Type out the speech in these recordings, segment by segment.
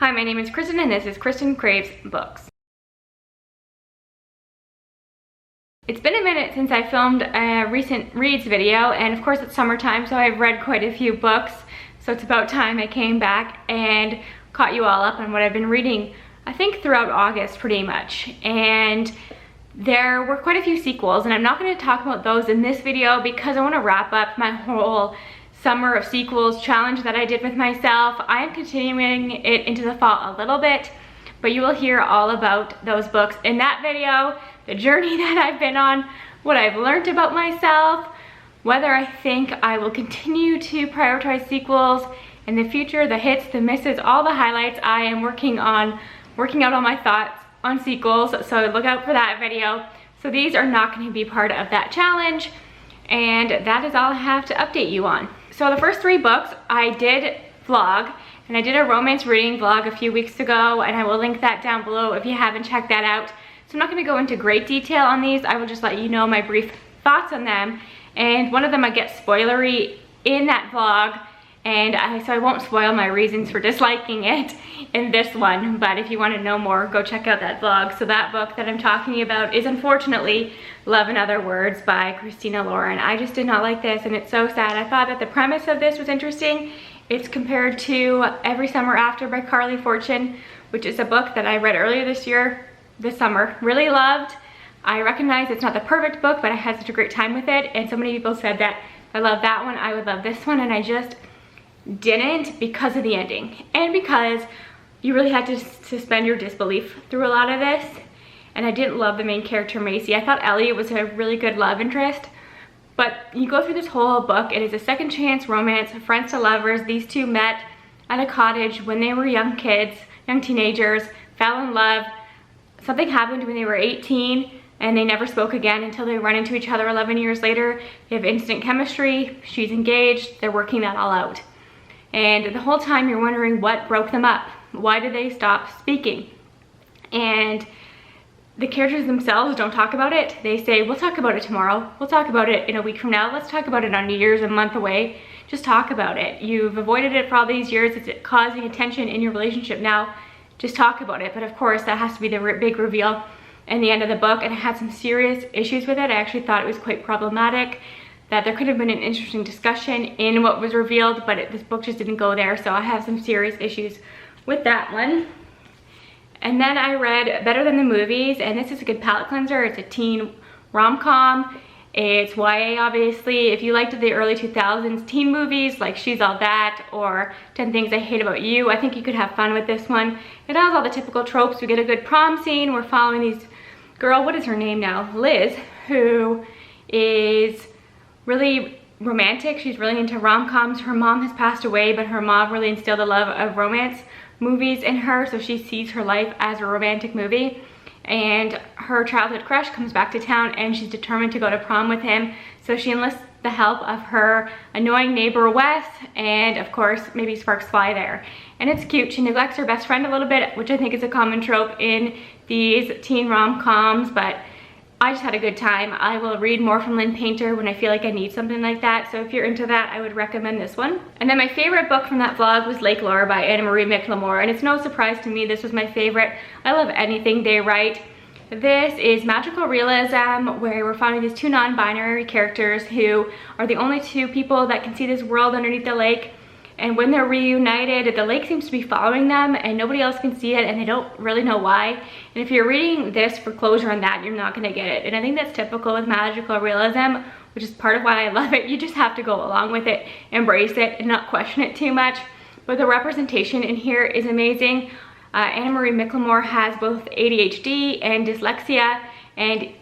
Hi, my name is Kristin and this is Kristin Kraves Books. It's been a minute since I filmed a recent reads video, and of course it's summertime, so I've read quite a few books, so it's about time I came back and caught you all up on what I've been reading, I think throughout August pretty much. And there were quite a few sequels, and I'm not going to talk about those in this video because I want to wrap up my whole summer of sequels challenge that I did with myself. I am continuing it into the fall a little bit, but you will hear all about those books in that video, the journey that I've been on, what I've learned about myself, whether I think I will continue to prioritize sequels in the future, the hits, the misses, all the highlights. I am working out all my thoughts on sequels, so look out for that video. So these are not going to be part of that challenge, and that is all I have to update you on. So the first three books I did vlog, and I did a romance reading vlog a few weeks ago, and I will link that down below if you haven't checked that out. So I'm not going to go into great detail on these. I will just let you know my brief thoughts on them, and one of them I get spoilery in that vlog, and so I won't spoil my reasons for disliking it in this one, but if you want to know more, go check out that vlog. So that book that I'm talking about is unfortunately Love in Other Words by Kristin. And I just did not like this, and it's so sad. I thought that the premise of this was interesting. It's compared to Every Summer After by Carly Fortune, which is a book that I read earlier this summer, really loved. I recognize it's not the perfect book, but I had such a great time with it, and so many people said that if I love that one, I would love this one, and I just didn't because of the ending, and because you really had to suspend your disbelief through a lot of this. And I didn't love the main character, Macy. I thought Elliot was a really good love interest, but you go through this whole book, it is a second chance romance, friends to lovers. These two met at a cottage when they were young kids, young teenagers, fell in love. Something happened when they were 18, and they never spoke again until they run into each other 11 years later. They have instant chemistry, she's engaged, they're working that all out. And the whole time you're wondering what broke them up. Why did they stop speaking? And the characters themselves don't talk about it. They say, we'll talk about it tomorrow. We'll talk about it in a week from now. Let's talk about it on New Year's, a month away. Just talk about it. You've avoided it for all these years. It's causing a tension in your relationship now. Just talk about it. But of course, that has to be the big reveal in the end of the book. And I had some serious issues with it. I actually thought it was quite problematic, that there could have been an interesting discussion in what was revealed, but this book just didn't go there, so I have some serious issues with that one. And then I read Better Than the Movies, and this is a good palate cleanser. It's a teen rom-com. It's YA, obviously. If you liked the early 2000s teen movies like She's All That or 10 Things I Hate About You, I think you could have fun with this one. It has all the typical tropes. We get a good prom scene. We're following these girl, what is her name now? Liz, who is really romantic. She's really into rom-coms. Her mom has passed away, but her mom really instilled a love of romance movies in her, so she sees her life as a romantic movie. And her childhood crush comes back to town, and she's determined to go to prom with him, so she enlists the help of her annoying neighbor Wes, and of course maybe sparks fly there. And it's cute. She neglects her best friend a little bit, which I think is a common trope in these teen rom-coms, but I just had a good time. I will read more from Lynn Painter when I feel like I need something like that. So if you're into that, I would recommend this one. And then my favorite book from that vlog was Lakelore by Anna-Marie McLemore. And it's no surprise to me, this was my favorite. I love anything they write. This is magical realism where we're following these two non-binary characters who are the only two people that can see this world underneath the lake. And when they're reunited, the lake seems to be following them and nobody else can see it, and they don't really know why. And if you're reading this for closure on that, you're not gonna get it. And I think that's typical with magical realism, which is part of why I love it. You just have to go along with it, embrace it, and not question it too much. But the representation in here is amazing. Anna-Marie McLemore has both ADHD and dyslexia, and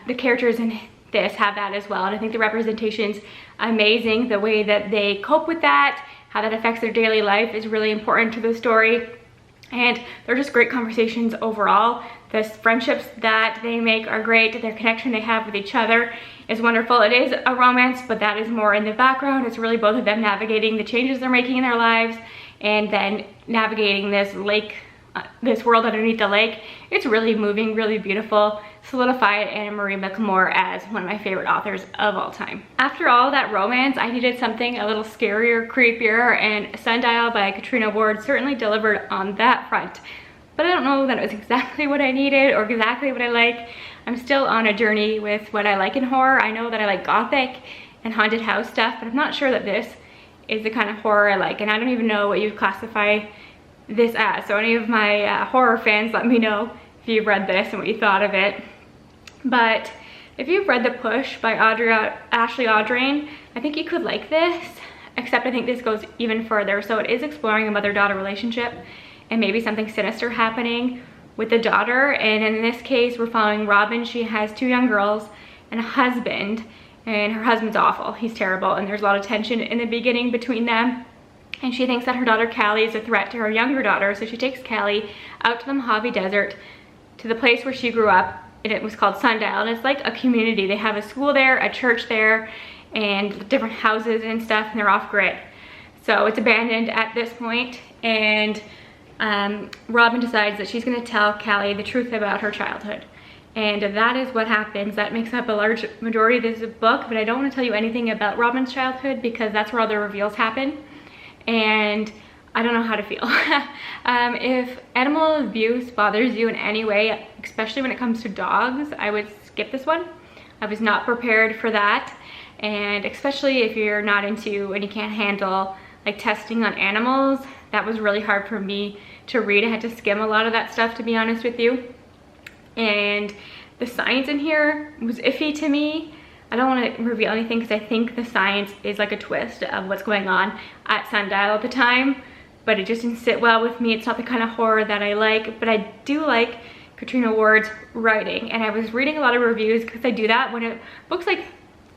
the characters in this have that as well. And I think the representation's amazing. The way that they cope with that, how that affects their daily life is really important to the story. And they're just great conversations overall. The friendships that they make are great. Their connection they have with each other is wonderful. It is a romance, but that is more in the background. It's really both of them navigating the changes they're making in their lives and then navigating this lake this world underneath the lake. It's really moving, really beautiful, solidified Anne Marie McLemore as one of my favorite authors of all time. After all that romance, I needed something a little scarier, creepier, and Sundial by Katrina Ward certainly delivered on that front. But I don't know that it was exactly what I needed or exactly what I like. I'm still on a journey with what I like in horror. I know that I like gothic and haunted house stuff, but I'm not sure that this is the kind of horror I like, and I don't even know what you classify this as. So any of my horror fans, let me know if you've read this and what you thought of it. But if you've read The Push by Ashley Audrain, I think you could like this, except I think this goes even further. So it is exploring a mother-daughter relationship and maybe something sinister happening with the daughter. And in this case, we're following Robin. She has 2 young girls and a husband, and her husband's awful. He's terrible, and there's a lot of tension in the beginning between them. And she thinks that her daughter Callie is a threat to her younger daughter, so she takes Callie out to the Mojave Desert, to the place where she grew up, and it was called Sundial, and it's like a community. They have a school there, a church there, and different houses and stuff, and they're off-grid. So it's abandoned at this point, and Robin decides that she's going to tell Callie the truth about her childhood. And that is what happens. That makes up a large majority of this book, but I don't want to tell you anything about Robin's childhood because that's where all the reveals happen. And I don't know how to feel. If animal abuse bothers you in any way, especially when it comes to dogs, I would skip this one. I was not prepared for that. And especially if you're not into and you can't handle like testing on animals, that was really hard for me to read. I had to skim a lot of that stuff, to be honest with you. And the science in here was iffy to me. I don't want to reveal anything because I think the science is like a twist of what's going on at Sundial at the time, but it just didn't sit well with me. It's not the kind of horror that I like, but I do like Katrina Ward's writing. And I was reading a lot of reviews because I do that when a book's like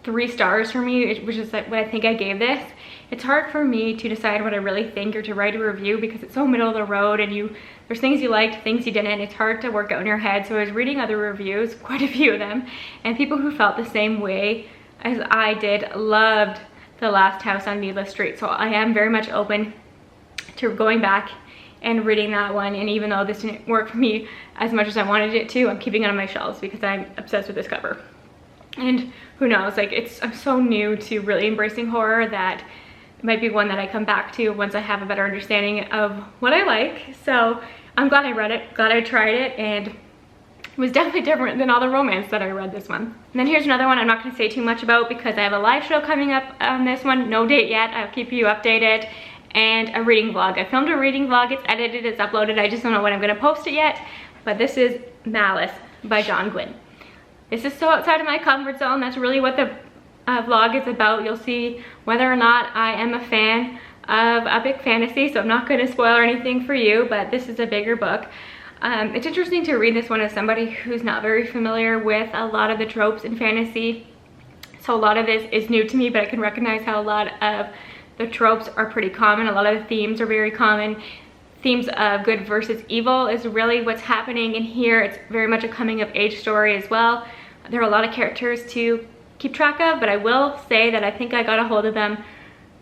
3 stars for me, which is like what I think I gave this. It's hard for me to decide what I really think or to write a review because it's so middle of the road, and there's things you liked, things you didn't. It's hard to work out in your head. So I was reading other reviews, quite a few of them, and people who felt the same way as I did loved The Last House on Needless Street. So I am very much open to going back and reading that one. And even though this didn't work for me as much as I wanted it to, I'm keeping it on my shelves because I'm obsessed with this cover. And who knows, like I'm so new to really embracing horror that it might be one that I come back to once I have a better understanding of what I like. So I'm glad I read it, glad I tried it, and it was definitely different than all the romance that I read this month. And then here's another one I'm not going to say too much about because I have a live show coming up on this one. No date yet, I'll keep you updated. And a reading vlog. I filmed a reading vlog, it's edited, it's uploaded, I just don't know when I'm going to post it yet. But this is Malice by John Gwynne. This is so outside of my comfort zone. That's really what the vlog is about. You'll see whether or not I am a fan of epic fantasy, so I'm not going to spoil anything for you, but this is a bigger book. It's interesting to read this one as somebody who's not very familiar with a lot of the tropes in fantasy. So a lot of this is new to me, but I can recognize how a lot of the tropes are pretty common. A lot of the themes are very common. Themes of good versus evil is really what's happening in here. It's very much a coming of age story as well. There are a lot of characters to keep track of, but I will say that I think I got a hold of them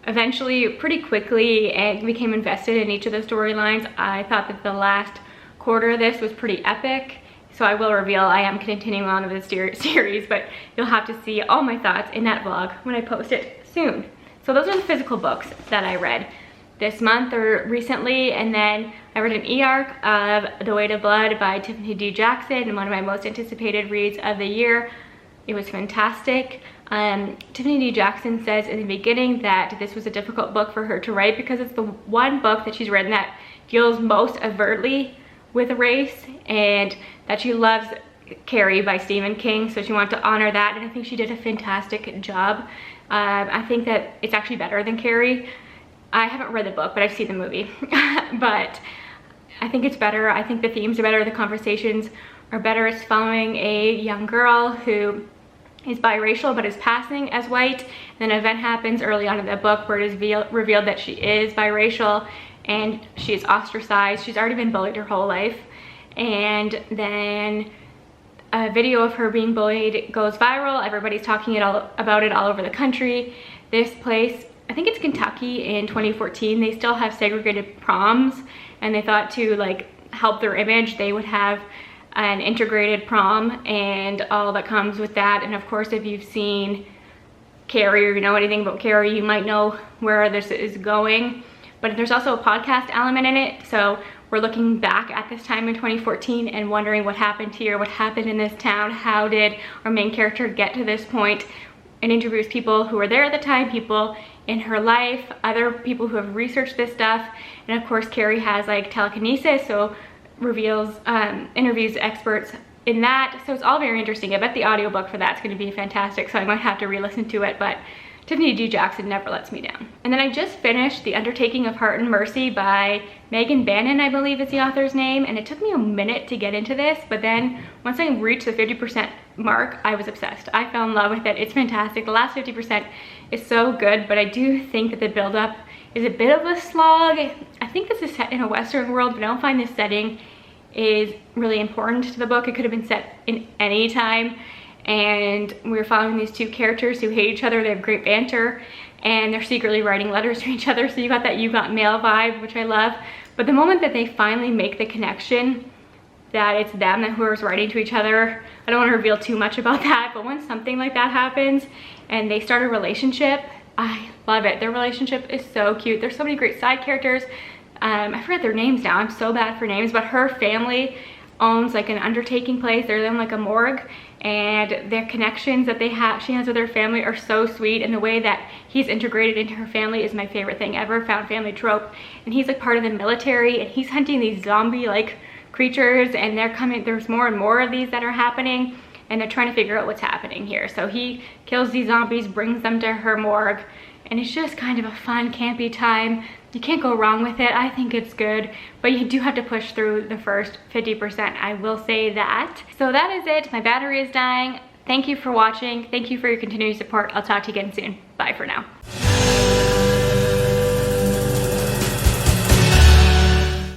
eventually pretty quickly and became invested in each of the storylines. I thought that the last quarter of this was pretty epic, so I will reveal I am continuing on with this series, but you'll have to see all my thoughts in that vlog when I post it soon. So those are the physical books that I read this month or recently, and then I read an e-arc of The Weight of Blood by Tiffany D. Jackson, and one of my most anticipated reads of the year. It was fantastic. Tiffany D. Jackson says in the beginning that this was a difficult book for her to write because it's the one book that she's written that deals most overtly with race, and that she loves Carrie by Stephen King, so she wanted to honor that, and I think she did a fantastic job. I think that it's actually better than Carrie. I haven't read the book, but I've seen the movie. But I think it's better. I think the themes are better, the conversations are better. It's following a young girl who is biracial but is passing as white. And then an event happens early on in the book where it is revealed that she is biracial and she is ostracized. She's already been bullied her whole life. And then a video of her being bullied goes viral. Everybody's talking about it all over the country. This place, I think it's Kentucky, in 2014, they still have segregated proms, and they thought to like help their image, they would have an integrated prom and all that comes with that. And of course, if you've seen Carrie or you know anything about Carrie, you might know where this is going. But there's also a podcast element in it, so we're looking back at this time in 2014 and wondering what happened here, what happened in this town, how did our main character get to this point, and interviews people who were there at the time, people in her life, other people who have researched this stuff. And of course, Carrie has like telekinesis, so reveals, interviews experts in that. So it's all very interesting. I bet the audiobook for that's going to be fantastic, so I might have to re-listen to it, but Tiffany D. Jackson never lets me down. And then I just finished The Undertaking of Hart and Mercy by Megan Bannon, I believe is the author's name, and it took me a minute to get into this, but then once I reached the 50% mark, I was obsessed. I fell in love with it. It's fantastic. The last 50% is so good, but I do think that the buildup is a bit of a slog. I think this is set in a Western world, but I don't find this setting is really important to the book. It could have been set in any time. And we're following these two characters who hate each other. They have great banter and they're secretly writing letters to each other. So you got that You Got Mail vibe, which I love. But the moment that they finally make the connection that it's them that whoever's writing to each other, I don't want to reveal too much about that, but when something like that happens and they start a relationship, I love it. Their relationship is so cute. There's so many great side characters. I forget their names now. I'm so bad for names, but her family owns like an undertaking place. They're in like a morgue, and their connections that she has with her family are so sweet, and the way that he's integrated into her family is my favorite thing ever. Found family trope. And he's like part of the military, and he's hunting these zombie like creatures, and there's more and more of these that are happening, and they're trying to figure out what's happening here. So he kills these zombies, brings them to her morgue, and it's just kind of a fun campy time. You can't go wrong with it. I think it's good, but you do have to push through the first 50%. I will say that. So that is it. My battery is dying. Thank you for watching. Thank you for your continued support. I'll talk to you again soon. Bye for now.